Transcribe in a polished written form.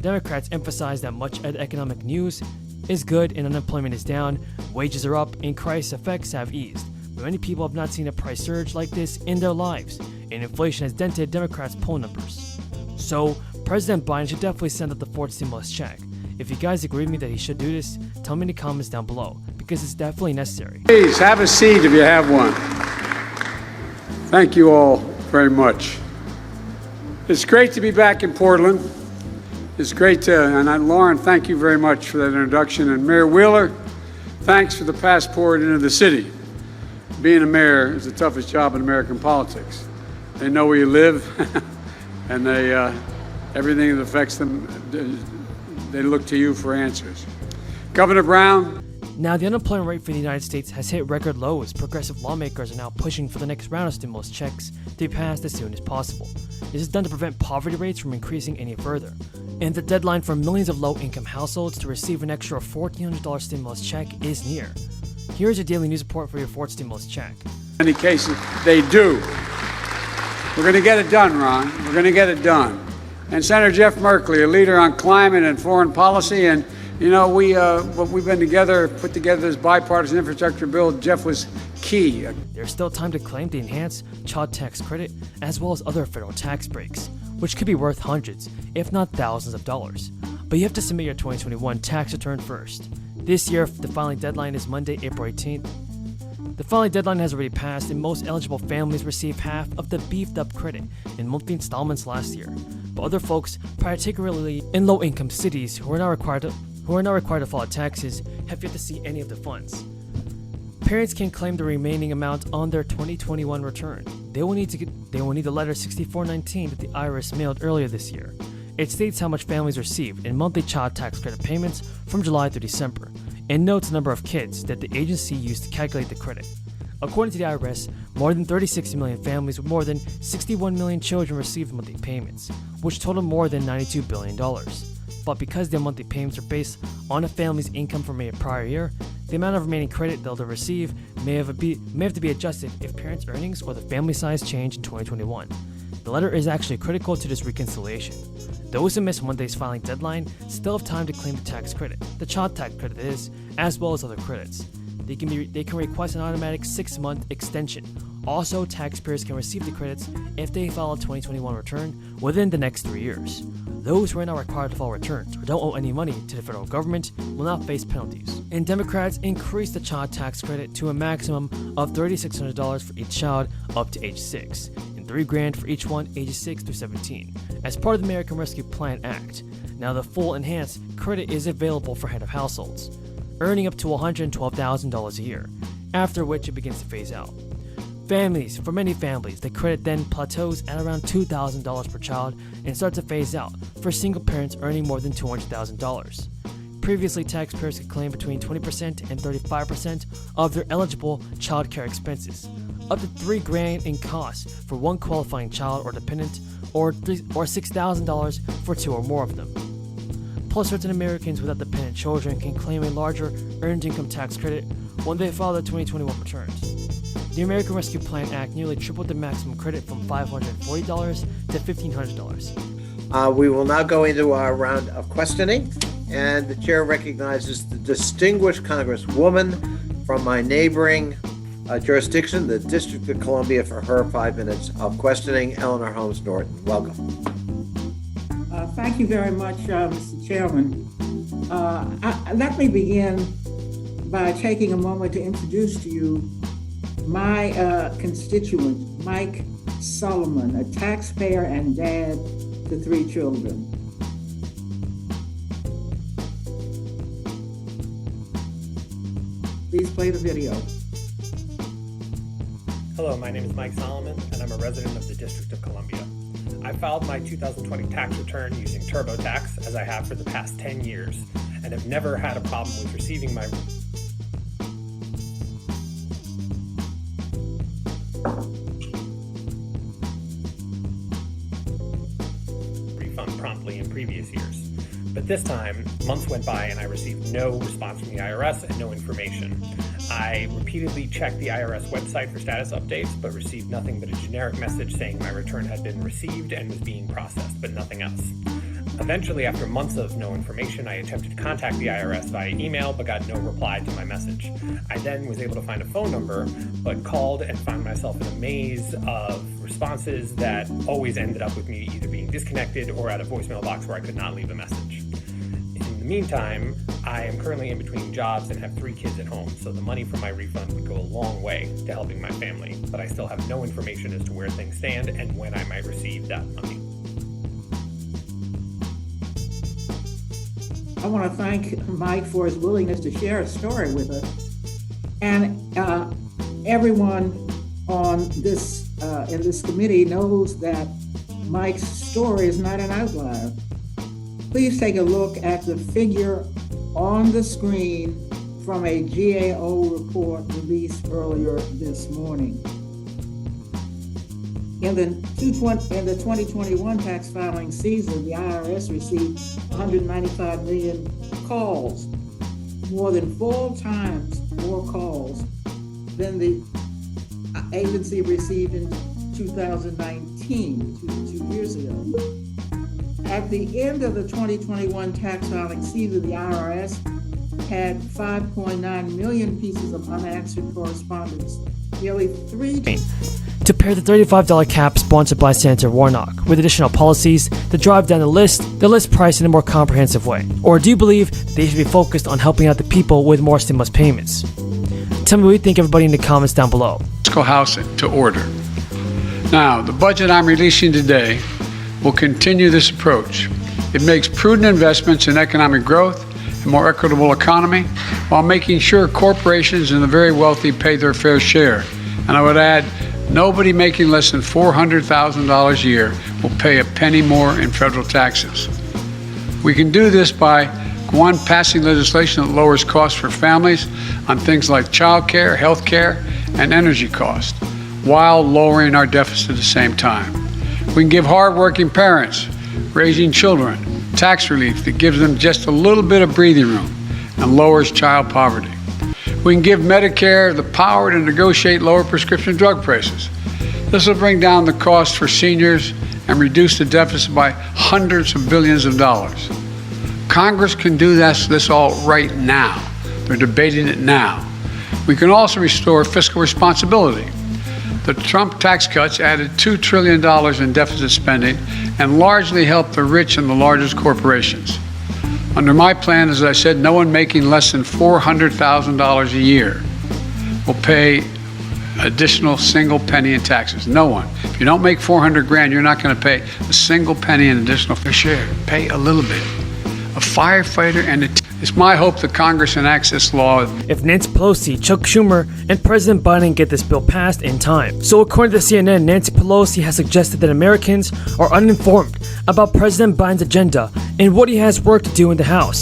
Democrats emphasize that much of the economic news is good and unemployment is down, wages are up, and crisis effects have eased. But many people have not seen a price surge like this in their lives, and inflation has dented Democrats' poll numbers. So, President Biden should definitely send out the fourth stimulus check. If you guys agree with me that he should do this, tell me in the comments down below, because it's definitely necessary. Please have a seat if you have one. Thank you all very much. It's great to be back in Portland. It's great to, and Lauren, thank you very much for that introduction. And Mayor Wheeler, thanks for the passport into the city. Being a mayor is the toughest job in American politics. They know where you live, and everything that affects them, they look to you for answers. Governor Brown. Now, the unemployment rate for the United States has hit record lows. Progressive lawmakers are now pushing for the next round of stimulus checks to be passed as soon as possible. This is done to prevent poverty rates from increasing any further. And the deadline for millions of low-income households to receive an extra $1,400 stimulus check is near. Here's your daily news report for your fourth stimulus check. In many cases, they do. We're going to get it done, Ron. We're going to get it done. And Senator Jeff Merkley, a leader on climate and foreign policy, and you know, we've been together, put together this bipartisan infrastructure bill. Jeff was key. There's still time to claim the enhanced child tax credit, as well as other federal tax breaks, which could be worth hundreds, if not thousands of dollars. But you have to submit your 2021 tax return first. This year, the filing deadline is Monday, April 18th. The filing deadline has already passed, and most eligible families receive half of the beefed-up credit in monthly installments last year. But other folks, particularly in low-income cities who are not required to file taxes, have yet to see any of the funds. Parents can claim the remaining amount on their 2021 return. They will need the letter 6419 that the IRS mailed earlier this year. It states how much families received in monthly child tax credit payments from July through December, and notes the number of kids that the agency used to calculate the credit. According to the IRS, more than 36 million families with more than 61 million children received monthly payments, which total more than $92 billion. But because their monthly payments are based on a family's income from a prior year, the amount of remaining credit they'll receive may have to be adjusted if parents' earnings or the family size change in 2021. The letter is actually critical to this reconciliation. Those who miss Monday's filing deadline still have time to claim the tax credit, the child tax credit is, as well as other credits. They can request an automatic 6-month extension. Also, taxpayers can receive the credits if they file a 2021 return within the next 3 years. Those who are not required to file returns or don't owe any money to the federal government will not face penalties. And Democrats increased the child tax credit to a maximum of $3,600 for each child up to age 6, and $3,000 for each one ages 6 through 17, as part of the American Rescue Plan Act. Now, the full enhanced credit is available for head of households, earning up to $112,000 a year, after which it begins to phase out. For many families, the credit then plateaus at around $2,000 per child and starts to phase out for single parents earning more than $200,000. Previously, taxpayers could claim between 20% and 35% of their eligible child care expenses, up to $3,000 in costs for one qualifying child or dependent, or $6,000 for 2 or more of them. Plus, certain Americans without dependent children can claim a larger earned income tax credit when they file their 2021 returns. The American Rescue Plan Act nearly tripled the maximum credit from $540 to $1,500. We will now go into our round of questioning, and the chair recognizes the distinguished Congresswoman from my neighboring jurisdiction, the District of Columbia, for her 5 minutes of questioning. Eleanor Holmes Norton, welcome. Thank you very much, Mr. Chairman. Let me begin by taking a moment to introduce to you my constituent, Mike Solomon, a taxpayer and dad to 3 children. Please play the video. Hello, my name is Mike Solomon, and I'm a resident of the District of Columbia. I filed my 2020 tax return using TurboTax, as I have for the past 10 years, and have never had a problem with receiving my refund promptly in previous years. But this time, months went by and I received no response from the IRS and no information. I repeatedly checked the IRS website for status updates, but received nothing but a generic message saying my return had been received and was being processed, but nothing else. Eventually, after months of no information, I attempted to contact the IRS via email but got no reply to my message. I then was able to find a phone number, but called and found myself in a maze of responses that always ended up with me either being disconnected or at a voicemail box where I could not leave a message. In the meantime, I am currently in between jobs and have 3 kids at home, so the money from my refund would go a long way to helping my family, but I still have no information as to where things stand and when I might receive that money. I want to thank Mike for his willingness to share his story with us. And everyone on this in this committee knows that Mike's story is not an outlier. Please take a look at the figure on the screen from a GAO report released earlier this morning. In the 2021 tax filing season, the IRS received 195 million calls, more than 4 times more calls than the agency received in 2019, 2 years ago. At the end of the 2021 tax filing season, the IRS had 5.9 million pieces of unanswered correspondence, nearly 3 times. To pair the $35 cap sponsored by Senator Warnock with additional policies that drive down the list price in a more comprehensive way? Or do you believe they should be focused on helping out the people with more stimulus payments? Tell me what you think, everybody, in the comments down below. Fiscal house to order. Now, the budget I'm releasing today will continue this approach. It makes prudent investments in economic growth and more equitable economy while making sure corporations and the very wealthy pay their fair share. And I would add, nobody making less than $400,000 a year will pay a penny more in federal taxes. We can do this by, 1, passing legislation that lowers costs for families on things like child care, health care, and energy costs, while lowering our deficit at the same time. We can give hardworking parents raising children tax relief that gives them just a little bit of breathing room and lowers child poverty. We can give Medicare the power to negotiate lower prescription drug prices. This will bring down the cost for seniors and reduce the deficit by hundreds of billions of dollars. Congress can do this all right now. They're debating it now. We can also restore fiscal responsibility. The Trump tax cuts added $2 trillion in deficit spending and largely helped the rich and the largest corporations. Under my plan, as I said, no one making less than $400,000 a year will pay additional single penny in taxes. No one. If you don't make $400,000, you're not going to pay a single penny in additional share. Pay a little bit. A firefighter and it's my hope that Congress enacts this law. If Nancy Pelosi, Chuck Schumer, and President Biden get this bill passed in time. So according to CNN, Nancy Pelosi has suggested that Americans are uninformed about President Biden's agenda and what he has work to do in the House.